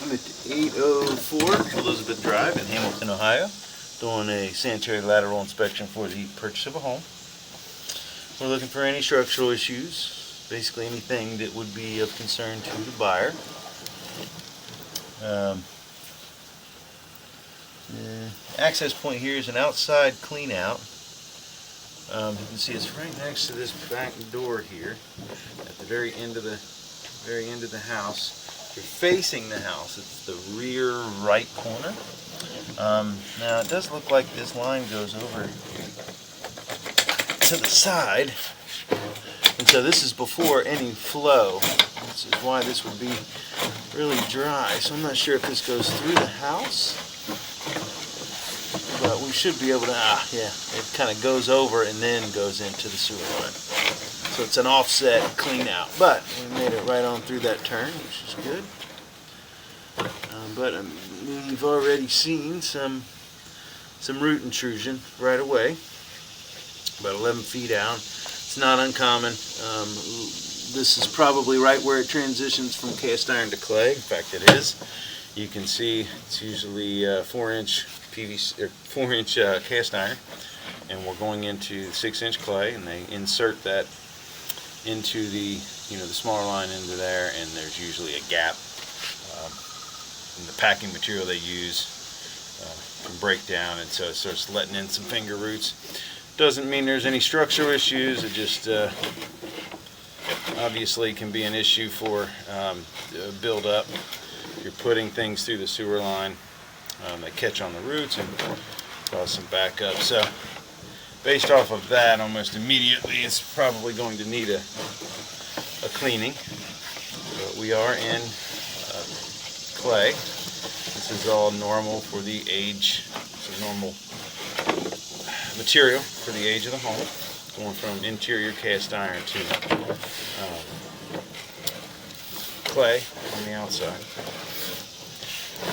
I'm at 804 Elizabeth Drive in Hamilton, Ohio, doing a sanitary lateral inspection for the purchase of a home. We're looking for any structural issues, basically anything that would be of concern to the buyer. The access point here is an outside clean out. You can see it's right next to this back door here, at the very end of the house. If you're facing the house, it's the rear right corner. Now it does look like this line goes over to the side, and so this is before any flow. This is why this would be really dry. So I'm not sure if this goes through the house, but we should be able to, yeah, it kind of goes over and then goes into the sewer line. So it's an offset clean out, but we made it right on through that turn, which is good. But we've already seen some root intrusion right away, about 11 feet out. It's not uncommon. This is probably right where it transitions from cast iron to clay. In fact, it is. You can see it's usually 4-inch PVC or 4-inch cast iron, and we're going into 6-inch clay, and they insert that into the the smaller line into there, and there's usually a gap in the packing material they use can break down, and so it starts letting in some finger roots. Doesn't mean there's any structural issues. It just obviously can be an issue for build up. You're putting things through the sewer line, they catch on the roots and cause some backup. So based off of that, almost immediately it's probably going to need a cleaning. But we are in clay. This is all normal for the age. It's a normal material for the age of the home, going from interior cast iron to clay on the outside.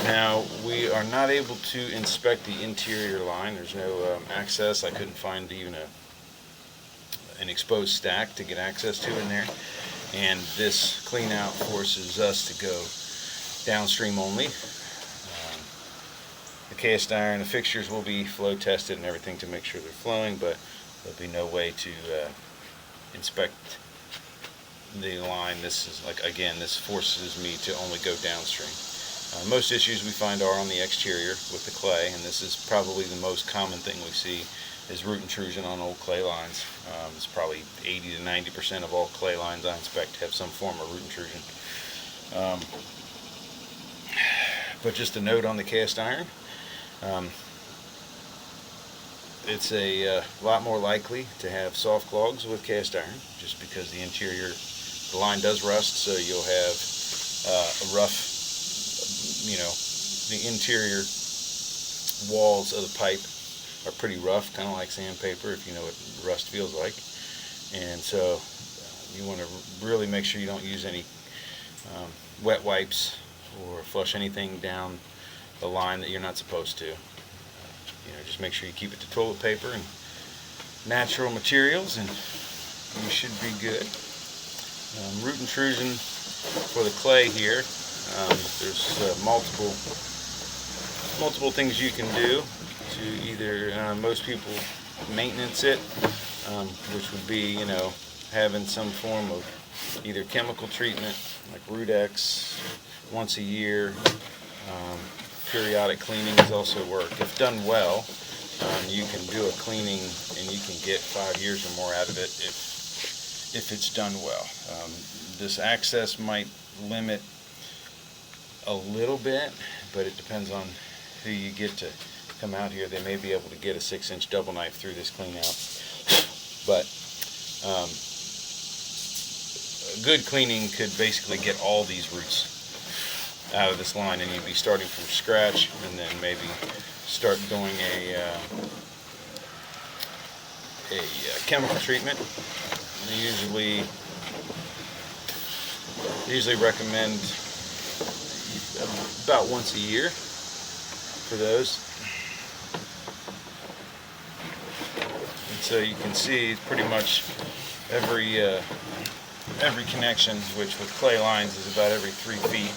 Now, we are not able to inspect the interior line. There's no access. I couldn't find even an exposed stack to get access to in there. And this clean out forces us to go downstream only. The cast iron, the fixtures will be flow tested and everything to make sure they're flowing, but there'll be no way to inspect the line. This is this forces me to only go downstream. Most issues we find are on the exterior with the clay, and this is probably the most common thing we see is root intrusion on old clay lines. It's probably 80 to 90% of all clay lines I inspect have some form of root intrusion. But just a note on the cast iron, it's a lot more likely to have soft clogs with cast iron, just because the line does rust, so you'll have a rough, the interior walls of the pipe are pretty rough, kind of like sandpaper, if you know what rust feels like. And so you want to really make sure you don't use any wet wipes or flush anything down the line that you're not supposed to. Just make sure you keep it to toilet paper and natural materials, and you should be good. Root intrusion for the clay here. There's multiple things you can do to either most people maintenance it, which would be having some form of either chemical treatment like Root-X once a year. Periodic cleanings also work. If done well, you can do a cleaning and you can get 5 years or more out of it if it's done well. This access might limit a little bit, but it depends on who you get to come out here. They may be able to get a 6-inch double knife through this clean out, but a good cleaning could basically get all these roots out of this line, and you'd be starting from scratch, and then maybe start doing a chemical treatment. They usually recommend about once a year for those. And so you can see pretty much every every connection, which with clay lines is about every 3 feet,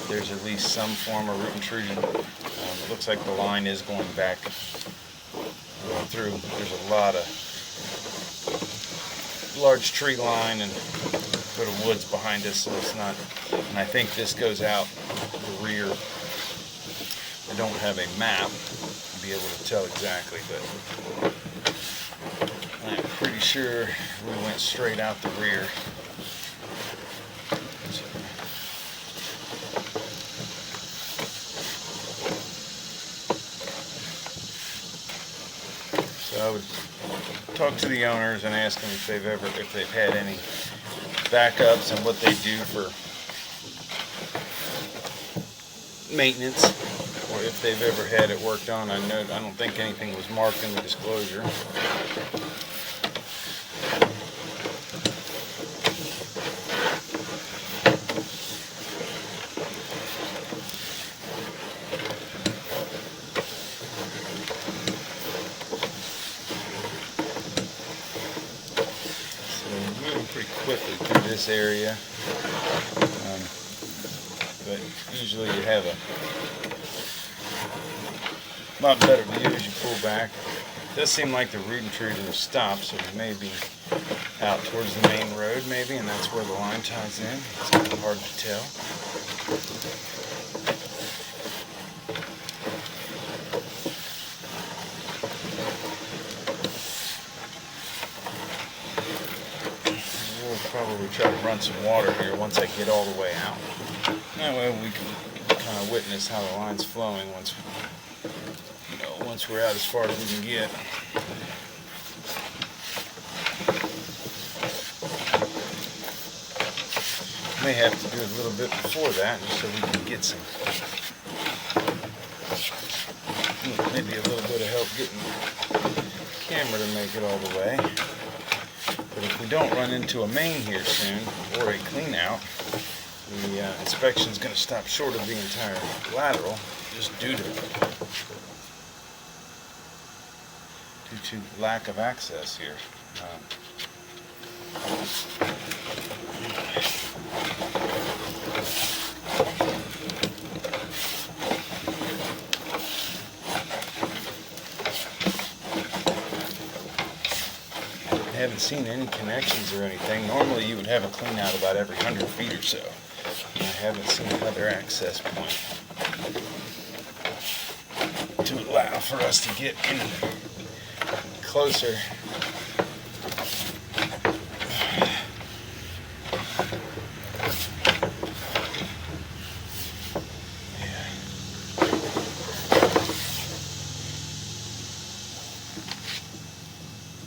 there's at least some form of root intrusion. It looks like the line is going back through. There's a lot of large tree line and a bit of woods behind us, so it's not, and I think this goes out the rear. I don't have a map to be able to tell exactly, but I'm pretty sure we went straight out the rear. So I would talk to the owners and ask them if they've had any backups and what they do for maintenance, or if they've ever had it worked on. I don't think anything was marked in the disclosure. Pretty quickly through this area, but usually you have a lot better view as you pull back. It does seem like the root intrusion has stopped, so we may be out towards the main road maybe, and that's where the line ties in. It's kind of hard to tell. Probably try to run some water here once I get all the way out. That way we can kind of witness how the line's flowing once we're out as far as we can get. May have to do a little bit before that just so we can get some, maybe a little bit of help getting the camera to make it all the way. But if we don't run into a main here soon, or a clean out, the inspection is going to stop short of the entire lateral, just due to lack of access here. I haven't seen any connections or anything. Normally you would have a clean out about every 100 feet or so. And I haven't seen another access point to allow for us to get any closer.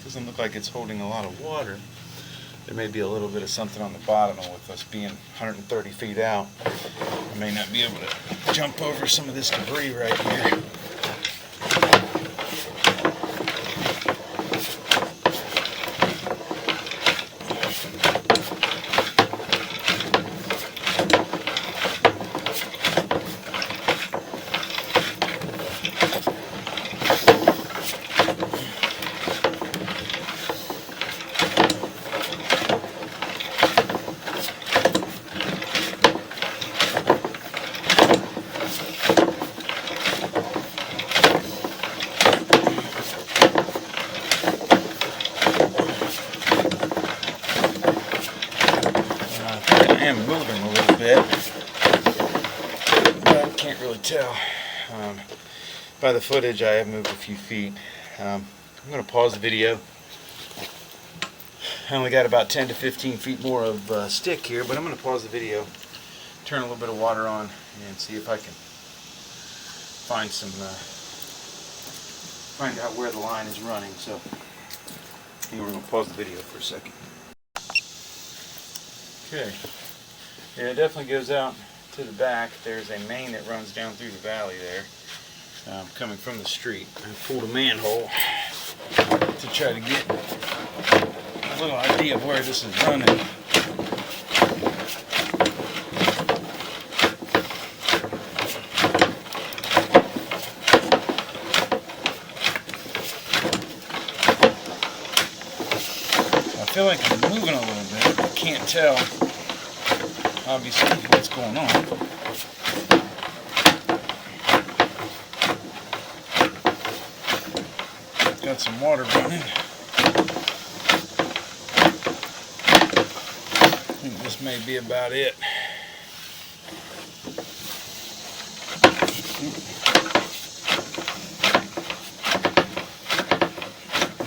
Doesn't look like it's holding a lot of water. There may be a little bit of something on the bottom, and with us being 130 feet out, I may not be able to jump over some of this debris right here. I am moving a little bit, but I can't really tell. By the footage, I have moved a few feet. I'm going to pause the video. I only got about 10 to 15 feet more of stick here, but I'm going to pause the video, turn a little bit of water on, and see if I can find out where the line is running. So, we're going to pause the video for a second. Okay. Yeah, it definitely goes out to the back. There's a main that runs down through the valley there, coming from the street. I pulled a manhole to try to get a little idea of where this is running. I feel like I'm moving a little bit. I can't can tell, obviously, what's going on. Got some water running. I think this may be about it.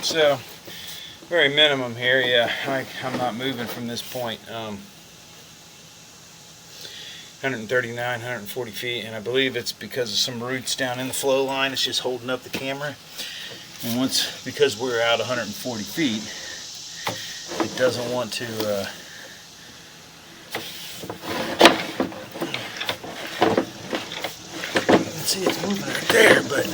So, very minimum here. Yeah, I'm not moving from this point. 139, 140 feet, and I believe it's because of some roots down in the flow line. It's just holding up the camera. And because we're out 140 feet, it doesn't want to. You can see it's moving right there, but.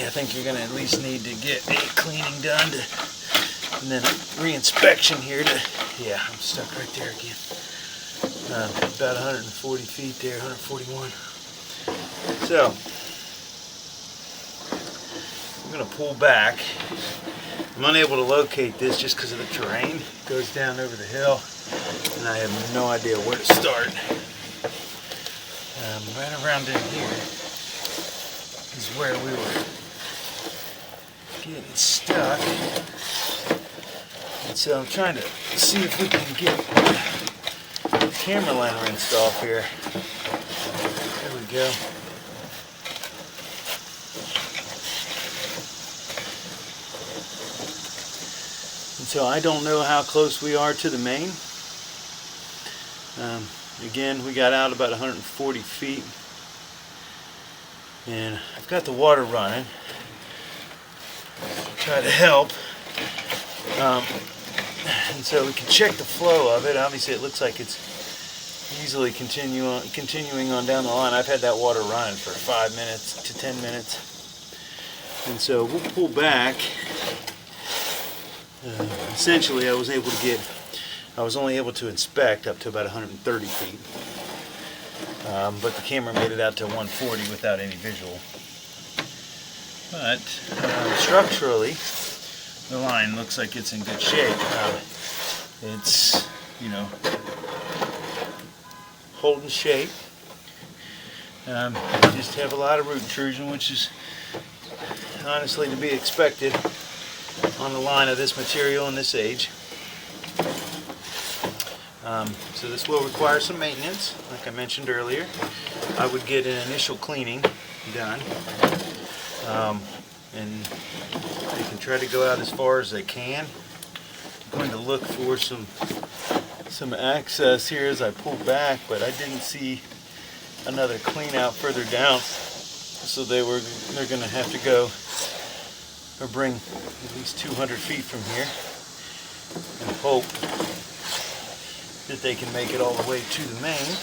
I think you're going to at least need to get a cleaning done and then a re-inspection here to, yeah, I'm stuck right there again. About 140 feet there, 141. So, I'm going to pull back. I'm unable to locate this just because of the terrain. It goes down over the hill and I have no idea where to start. Right around in here is where we were getting stuck, and so I'm trying to see if we can get the camera line rinsed off here. There we go. And so I don't know how close we are to the main. Again, we got out about 140 feet, and I've got the water running. Try to help, and so we can check the flow of it. Obviously, it looks like it's easily continuing on down the line. I've had that water running for 5 minutes to 10 minutes, and so we'll pull back. Essentially, I was only able to inspect up to about 130 feet, but the camera made it out to 140 without any visual. But structurally, the line looks like it's in good shape. It's, holding shape. Just have a lot of root intrusion, which is honestly to be expected on the line of this material and this age. So this will require some maintenance, like I mentioned earlier. I would get an initial cleaning done. And they can try to go out as far as they can. I'm going to look for some access here as I pull back, but I didn't see another clean out further down, so they're going to have to go or bring at least 200 feet from here and hope that they can make it all the way to the main.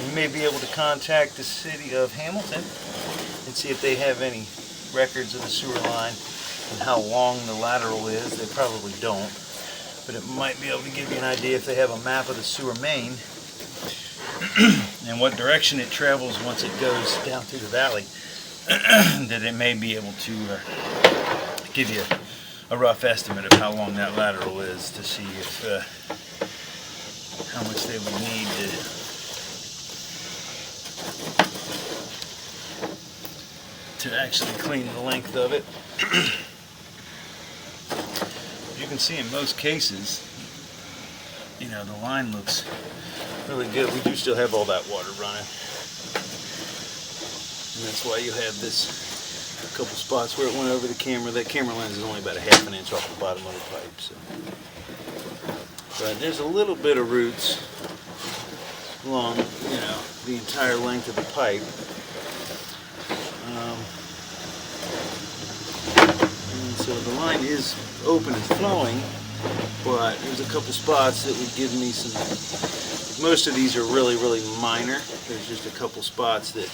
You may be able to contact the city of Hamilton and see if they have any records of the sewer line and how long the lateral is. They probably don't, but it might be able to give you an idea if they have a map of the sewer main and what direction it travels once it goes down through the valley. That it may be able to give you a rough estimate of how long that lateral is to see if how much they would need to actually clean the length of it. You can see in most cases, the line looks really good. We do still have all that water running. And that's why you have this couple spots where it went over the camera. That camera lens is only about a half an inch off the bottom of the pipe. So. But there's a little bit of roots along, the entire length of the pipe. And so the line is open and flowing, but there's a couple spots that would give me some. Most of these are really minor. There's just a couple spots that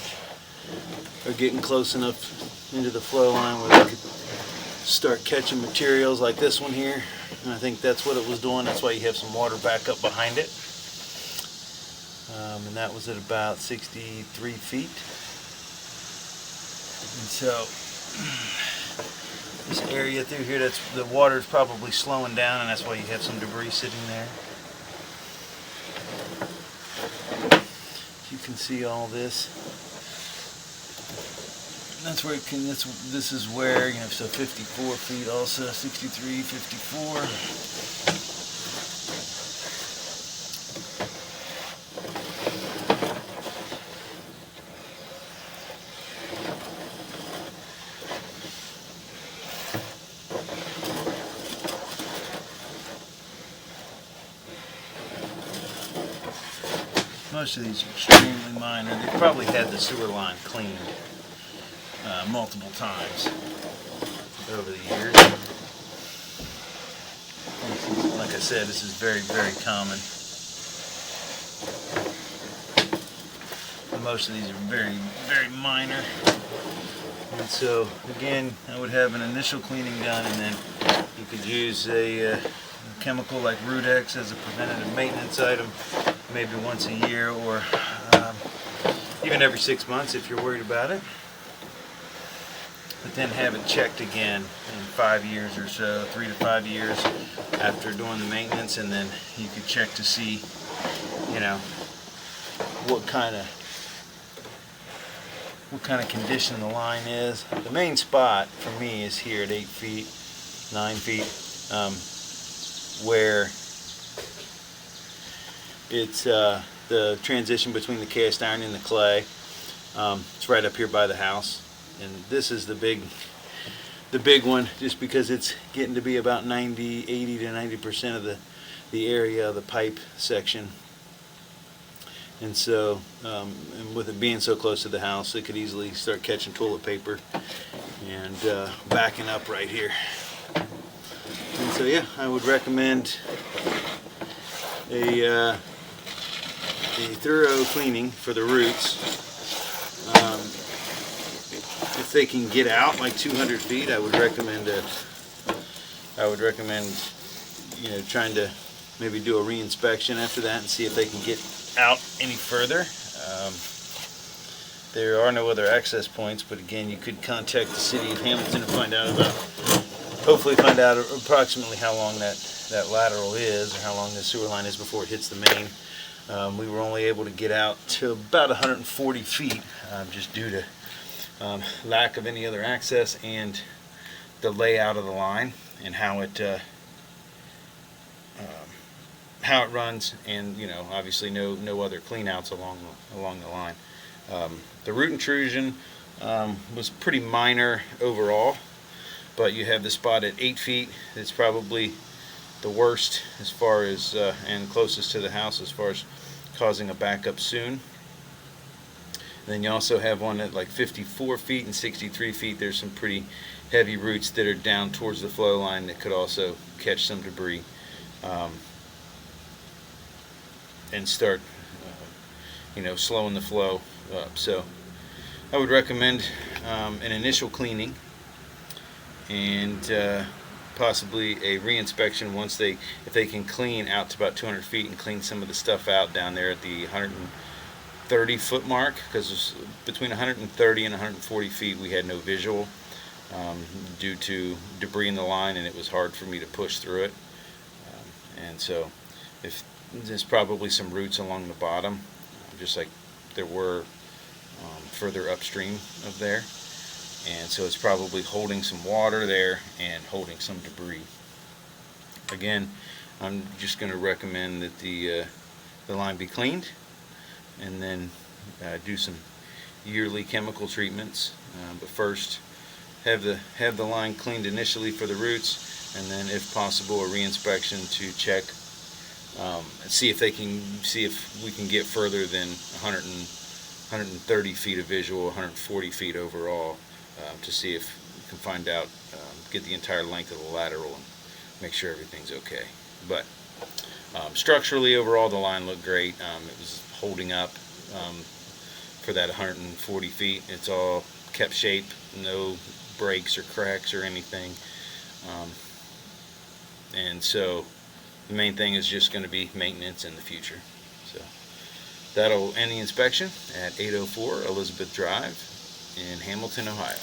are getting close enough into the flow line where they could start catching materials like this one here. And I think that's what it was doing. That's why you have some water back up behind it. And that was at about 63 feet. And so this area through here, that's the water is probably slowing down, and that's why you have some debris sitting there. You can see all this. That's where it can. This is where, you know, so 54 feet also, 63, 54. Most of these are extremely minor. They've probably had the sewer line cleaned multiple times over the years. Like I said, this is very common. Most of these are very minor. And so, again, I would have an initial cleaning done, and then you could use a chemical like Rudex as a preventative maintenance item, maybe once a year, or even every 6 months if you're worried about it. But then have it checked again in 5 years or so, 3 to 5 years after doing the maintenance, and then you could check to see, you know, what kind of condition the line is. The main spot for me is here at 8 feet, 9 feet, where it's the transition between the cast iron and the clay. It's right up here by the house, and this is the big one, just because it's getting to be about 80 to 90% of the area of the pipe section. And so, and with it being so close to the house, it could easily start catching toilet paper and backing up right here. And so, yeah, I would recommend a thorough cleaning for the roots. If they can get out like 200 feet, I would recommend you know, trying to maybe do a re-inspection after that and see if they can get out any further. There are no other access points, but again, you could contact the city of Hamilton and hopefully find out approximately how long that lateral is, or how long the sewer line is before it hits the main. We were only able to get out to about 140 feet, just due to lack of any other access and the layout of the line and how it runs, and, you know, obviously no other cleanouts along the line. The root intrusion was pretty minor overall, but you have the spot at 8 feet. It's probably the worst as far as and closest to the house as far as causing a backup soon. And then you also have one at like 54 feet and 63 feet. There's some pretty heavy roots that are down towards the flow line that could also catch some debris and start you know, slowing the flow up. So I would recommend an initial cleaning and possibly a re-inspection once if they can clean out to about 200 feet and clean some of the stuff out down there at the 130 foot mark, because between 130 and 140 feet we had no visual due to debris in the line, and it was hard for me to push through it. And so if there's probably some roots along the bottom, just like there were further upstream of there, and so it's probably holding some water there and holding some debris. Again, I'm just going to recommend that the line be cleaned, and then do some yearly chemical treatments. But first, have the line cleaned initially for the roots, and then, if possible, a re-inspection to check and see if we can get further than 130 feet of visual, 140 feet overall, to see if we can find out, get the entire length of the lateral make sure everything's okay. But structurally, overall, the line looked great. It was holding up for that 140 feet. It's all kept shape, no breaks or cracks or anything. And so the main thing is just going to be maintenance in the future. So that'll end the inspection at 804 Elizabeth Drive in Hamilton, Ohio.